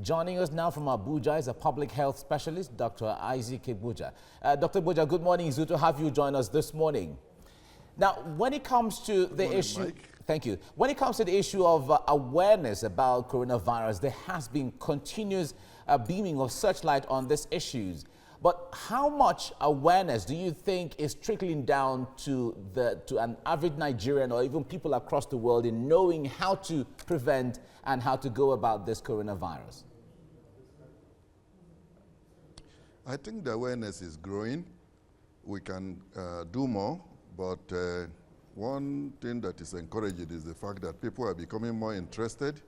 Joining us now from Abuja is a public health specialist, Dr. Isaac Egboja. Dr. Egboja, good morning. It's good to have you join us this morning. Now, when it comes to the issue, Mike. thank you. When it comes to the issue of awareness about coronavirus, there has been continuous beaming of searchlight on these issues. But how much awareness do you think is trickling down to an average Nigerian or even people across the world in knowing how to prevent and how to go about this coronavirus? I think the awareness is growing. We can do more, but one thing that is encouraging is the fact that people are becoming more interested,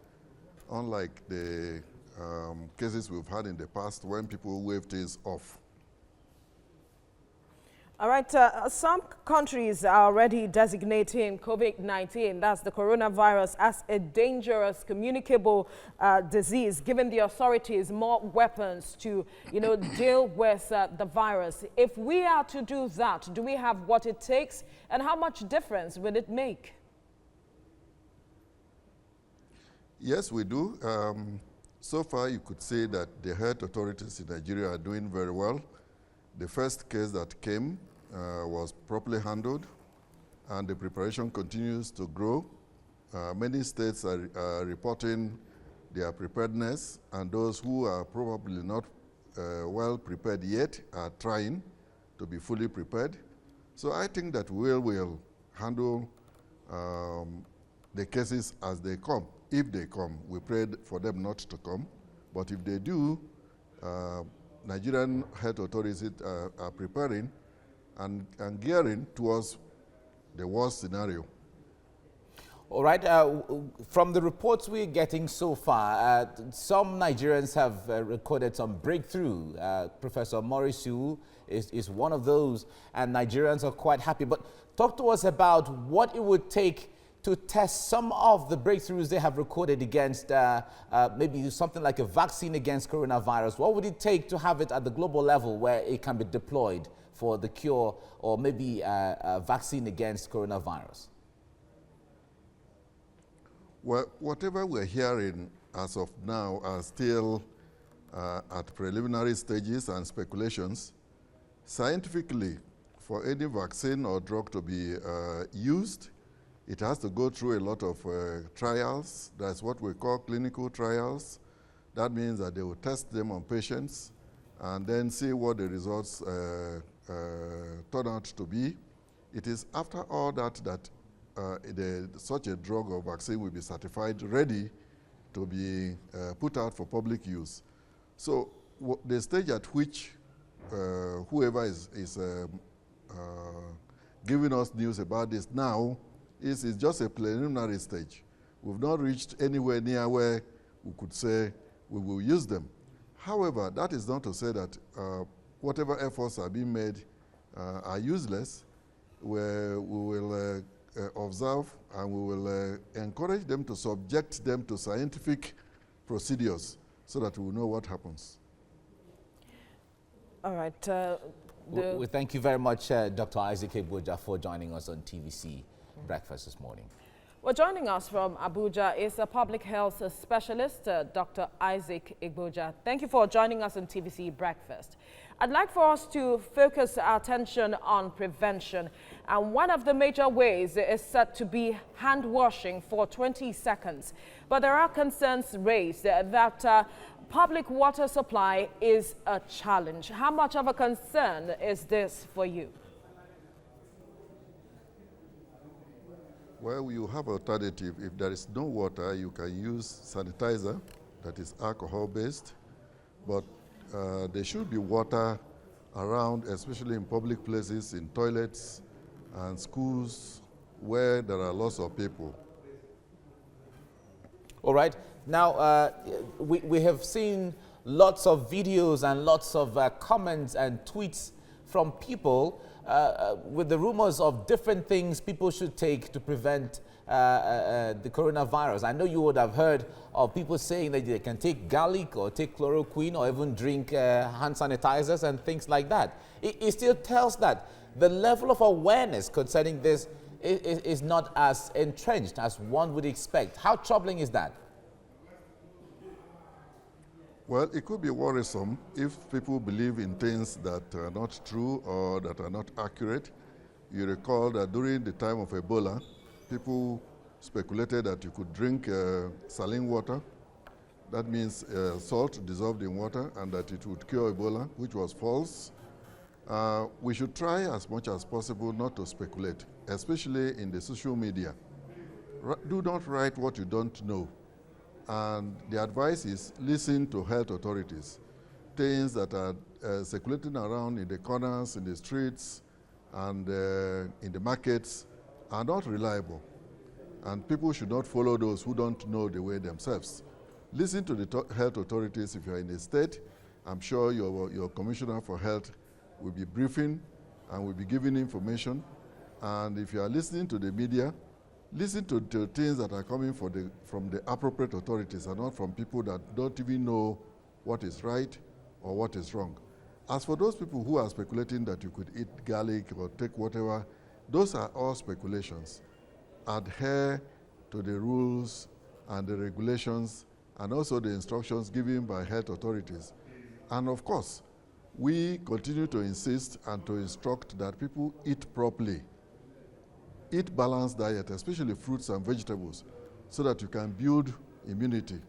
unlike the cases we've had in the past when people wave things off. All right, some countries are already designating COVID-19, that's the coronavirus, as a dangerous communicable disease, giving the authorities more weapons to, deal with the virus. If we are to do that, do we have what it takes, and how much difference will it make? Yes, we do. So far, you could say that the health authorities in Nigeria are doing very well. The first case that came was properly handled, and the preparation continues to grow. Many states are reporting their preparedness, and those who are probably not well prepared yet are trying to be fully prepared. So I think that we will handle the cases as they come. If they come, we pray for them not to come, but if they do, Nigerian health authorities are preparing and gearing towards the worst scenario. All right. From the reports we're getting so far, some Nigerians have recorded some breakthrough. Professor Morisiu is one of those, and Nigerians are quite happy. But talk to us about what it would take to test some of the breakthroughs they have recorded against maybe something like a vaccine against coronavirus. What would it take to have it at the global level where it can be deployed for the cure or maybe a vaccine against coronavirus? Well, whatever we're hearing as of now are still at preliminary stages and speculations. Scientifically, for any vaccine or drug to be used, it has to go through a lot of trials. That's what we call clinical trials. That means that they will test them on patients and then see what the results turn out to be. It is after all that such a drug or vaccine will be certified ready to be put out for public use. So the stage at which whoever is giving us news about this now is just a preliminary stage. We've not reached anywhere near where we could say we will use them. However, that is not to say that whatever efforts are being made are useless. We will observe and we will encourage them to subject them to scientific procedures so that we will know what happens. All right. We thank you very much, Dr. Isaac Egboja, for joining us on TVC Breakfast this morning. Well, joining us from Abuja is a public health specialist, Dr. Isaac Egboja. Thank you for joining us on TVC Breakfast. I'd like for us to focus our attention on prevention. And one of the major ways is said to be hand washing for 20 seconds. But there are concerns raised that public water supply is a challenge. How much of a concern is this for you? Well, you have alternative. If there is no water, you can use sanitizer that is alcohol-based, but there should be water around, especially in public places, in toilets and schools where there are lots of people. All right. Now, we have seen lots of videos and lots of comments and tweets from people with the rumors of different things people should take to prevent the coronavirus. I know you would have heard of people saying that they can take garlic or take chloroquine or even drink hand sanitizers and things like that. It still tells that the level of awareness concerning this is not as entrenched as one would expect. How troubling is that? Well, it could be worrisome if people believe in things that are not true or that are not accurate. You recall that during the time of Ebola, people speculated that you could drink saline water. That means salt dissolved in water, and that it would cure Ebola, which was false. We should try as much as possible not to speculate, especially in the social media. Do not write what you don't know. And the advice is listen to health authorities. Things that are circulating around in the corners, in the streets, and in the markets are not reliable. And people should not follow those who don't know the way themselves. Listen to the health authorities if you're in a state. I'm sure your Commissioner for Health will be briefing and will be giving information. And if you are listening to the media, listen to things that are coming from the appropriate authorities and not from people that don't even know what is right or what is wrong. As for those people who are speculating that you could eat garlic or take whatever, those are all speculations. Adhere to the rules and the regulations and also the instructions given by health authorities. And of course, we continue to insist and to instruct that people eat properly. Eat balanced diet, especially fruits and vegetables, so that you can build immunity.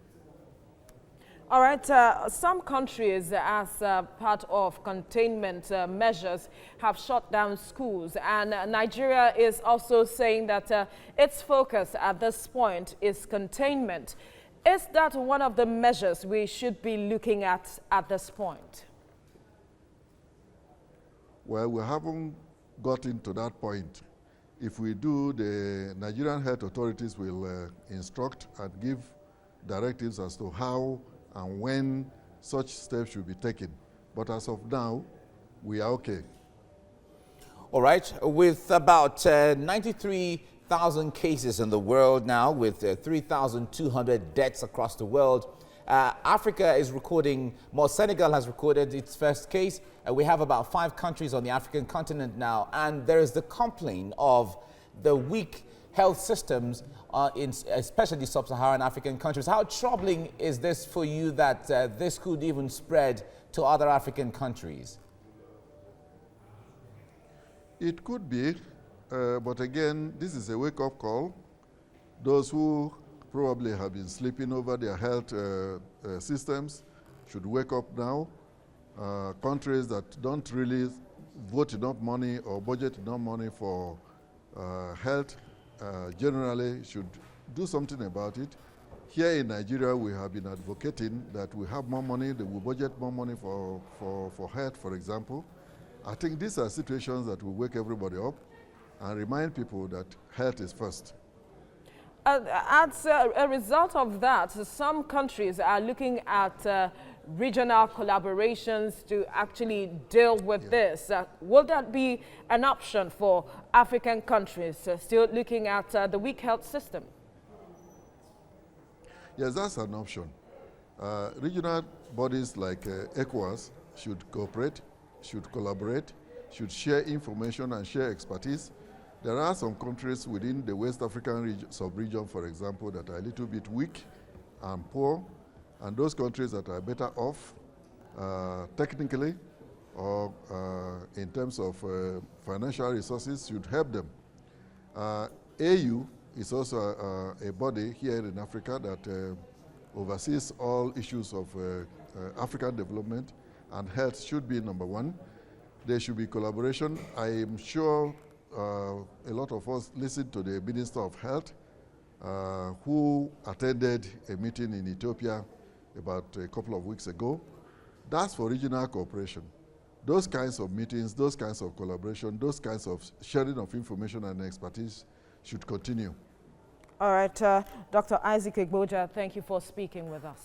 All right, some countries, as part of containment measures, have shut down schools, and Nigeria is also saying that its focus at this point is containment. Is that one of the measures we should be looking at this point? Well, we haven't gotten to that point. If we do, the Nigerian health authorities will instruct and give directives as to how and when such steps should be taken. But as of now, we are okay. All right, with about 93,000 cases in the world now, with 3,200 deaths across the world, Africa is recording more. Senegal has recorded its first case. We have about 5 countries on the African continent now, and there is the complaint of the weak health systems in especially sub-Saharan African countries. How troubling is this for you that this could even spread to other African countries? It could be, but again, this is a wake-up call. Those who probably have been sleeping over their health systems should wake up now. Countries that don't really vote enough money or budget enough money for health generally should do something about it. Here in Nigeria, we have been advocating that we have more money, that we budget more money for health, for example. I think these are situations that will wake everybody up and remind people that health is first. As a result of that, some countries are looking at regional collaborations to actually deal with this. Will that be an option for African countries still looking at the weak health system? Yes, that's an option. Regional bodies like ECOWAS should cooperate, should collaborate, should share information and share expertise. There are some countries within the West African sub-region, for example, that are a little bit weak and poor, and those countries that are better off technically or in terms of financial resources should help them. AU is also a body here in Africa that oversees all issues of African development, and health should be number one. There should be collaboration. I am sure a lot of us listened to the Minister of Health who attended a meeting in Ethiopia about a couple of weeks ago. That's for regional cooperation. Those kinds of meetings, those kinds of collaboration, those kinds of sharing of information and expertise should continue. All right, Dr. Isaac Egboja, thank you for speaking with us.